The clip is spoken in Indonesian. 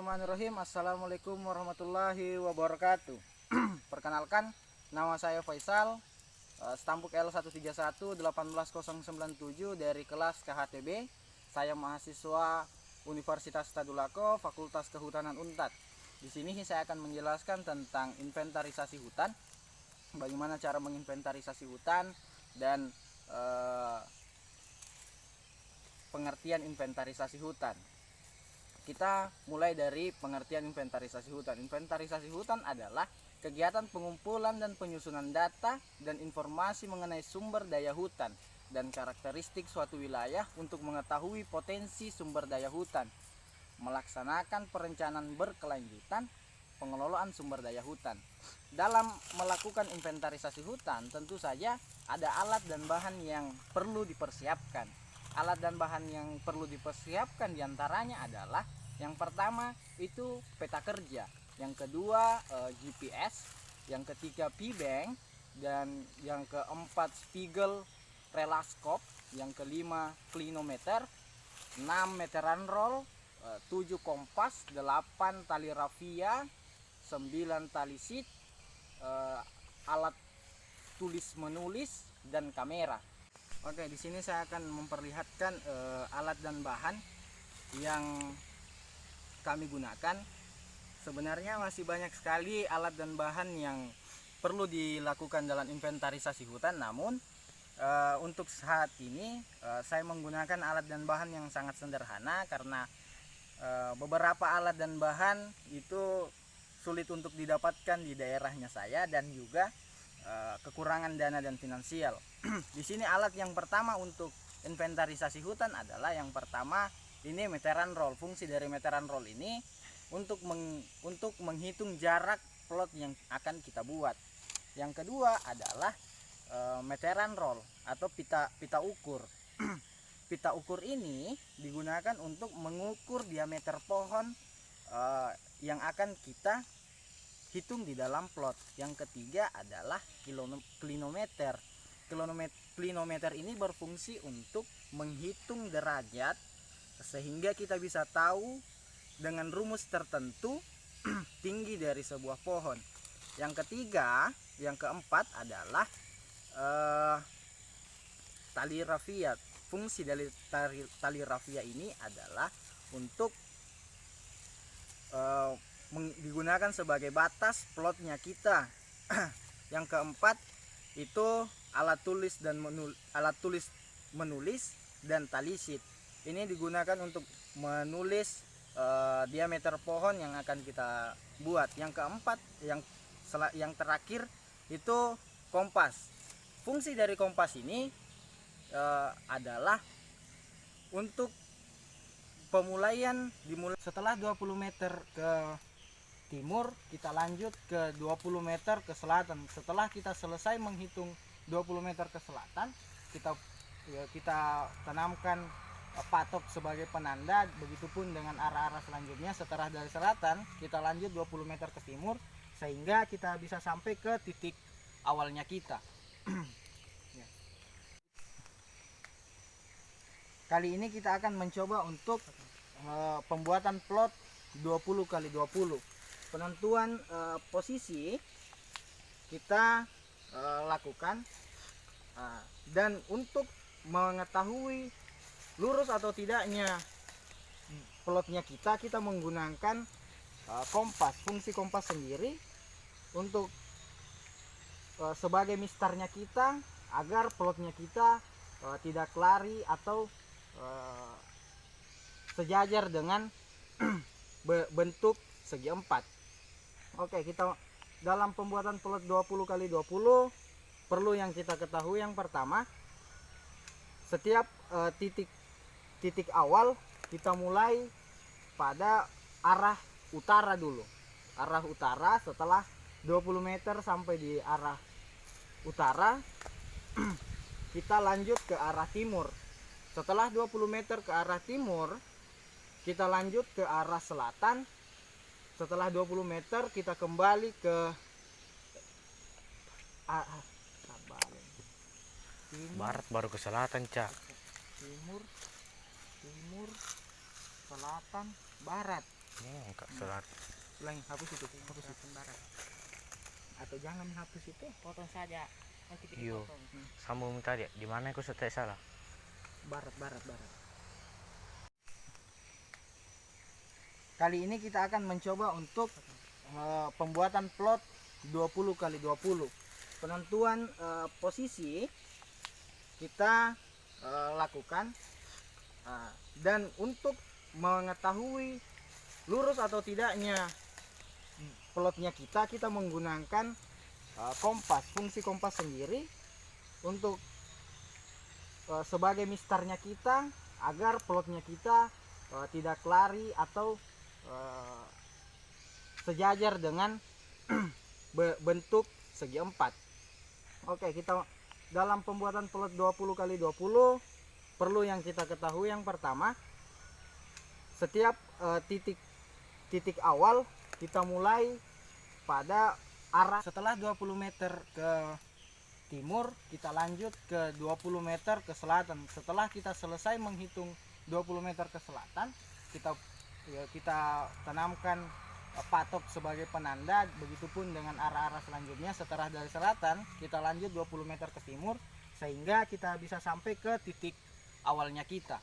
Bismillahirrahmanirrahim. Assalamualaikum warahmatullahi wabarakatuh. Perkenalkan, nama saya Faisal, Stampuk L13118097 dari kelas KHTB. Saya mahasiswa Universitas Tadulako, Fakultas Kehutanan Unpad. Di sini saya akan menjelaskan tentang inventarisasi hutan, bagaimana cara menginventarisasi hutan dan pengertian inventarisasi hutan. Kita mulai dari pengertian inventarisasi hutan. Inventarisasi hutan adalah kegiatan pengumpulan dan penyusunan data dan informasi mengenai sumber daya hutan dan karakteristik suatu wilayah untuk mengetahui potensi sumber daya hutan, melaksanakan perencanaan berkelanjutan, pengelolaan sumber daya hutan. Dalam melakukan inventarisasi hutan, tentu saja ada alat dan bahan yang perlu dipersiapkan. Alat dan bahan yang perlu dipersiapkan diantaranya adalah yang pertama itu peta kerja, yang kedua GPS, yang ketiga P-Bank, dan yang keempat Spiegel Relaskop, yang kelima Clinometer, 6 meteran roll, 7 kompas, 8 tali rafia, 9 tali sheet, alat tulis menulis, dan kamera. Oke, di sini saya akan memperlihatkan alat dan bahan yang kami gunakan. Sebenarnya masih banyak sekali alat dan bahan yang perlu dilakukan dalam inventarisasi hutan, namun untuk saat ini saya menggunakan alat dan bahan yang sangat sederhana karena beberapa alat dan bahan itu sulit untuk didapatkan di daerahnya saya dan juga kekurangan dana dan finansial. Di sini alat yang pertama untuk inventarisasi hutan adalah yang pertama ini meteran roll. Fungsi dari meteran roll ini untuk menghitung jarak plot yang akan kita buat. Yang kedua adalah meteran roll atau pita ukur. Pita ukur ini digunakan untuk mengukur diameter pohon yang akan kita hitung di dalam plot. Yang ketiga adalah clinometer. Clinometer ini berfungsi untuk menghitung derajat sehingga kita bisa tahu dengan rumus tertentu tinggi dari sebuah pohon. Yang ketiga, yang keempat adalah tali rafia. Fungsi dari tali rafia ini adalah untuk digunakan sebagai batas plotnya kita. Yang keempat itu alat tulis menulis dan tali sheet. Ini digunakan untuk menulis diameter pohon yang akan kita buat. Yang keempat, yang terakhir itu kompas. Fungsi dari kompas ini adalah untuk pemulaian dimulai setelah 20 meter ke timur, kita lanjut ke 20 meter ke selatan. Setelah kita selesai menghitung 20 meter ke selatan, kita tanamkan patok sebagai penanda. Begitupun dengan arah-arah selanjutnya. Setelah dari selatan kita lanjut 20 meter ke timur sehingga kita bisa sampai ke titik awalnya kita. Kali ini kita akan mencoba untuk pembuatan plot 20 x 20. Penentuan posisi kita lakukan dan untuk mengetahui lurus atau tidaknya plotnya kita menggunakan kompas. Fungsi kompas sendiri untuk sebagai mistarnya kita agar plotnya kita tidak lari atau sejajar dengan bentuk segi empat. Oke, kita dalam pembuatan plot 20 x 20 perlu yang kita ketahui yang pertama, setiap titik awal kita mulai pada arah utara dulu. Arah utara, setelah 20 meter sampai di arah utara kita lanjut ke arah timur. Setelah 20 meter ke arah timur kita lanjut ke arah selatan. Setelah 20 meter kita kembali ke barat baru ke selatan, Cak. Timur, selatan, barat. Kak selatan. Selain hapus itu, hapus itu. Barat. Atau jangan hapus itu. Potong saja. Nanti kita Iyo. potong. Sambung tadi. Di mana aku setek salah? Barat. Kali ini kita akan mencoba untuk pembuatan plot 20 kali 20. Penentuan posisi kita lakukan, dan untuk mengetahui lurus atau tidaknya plotnya kita menggunakan kompas, fungsi kompas sendiri untuk sebagai misternya kita agar plotnya kita tidak lari atau sejajar dengan bentuk segi 4. Oke, kita dalam pembuatan plot 20 kali 20 perlu yang kita ketahui yang pertama, setiap titik awal kita mulai pada arah. Setelah 20 meter ke timur, kita lanjut ke 20 meter ke selatan. Setelah kita selesai menghitung 20 meter ke selatan, kita tanamkan patok sebagai penanda. Begitupun dengan arah-arah selanjutnya. Setelah dari selatan kita lanjut 20 meter ke timur sehingga kita bisa sampai ke titik awalnya kita.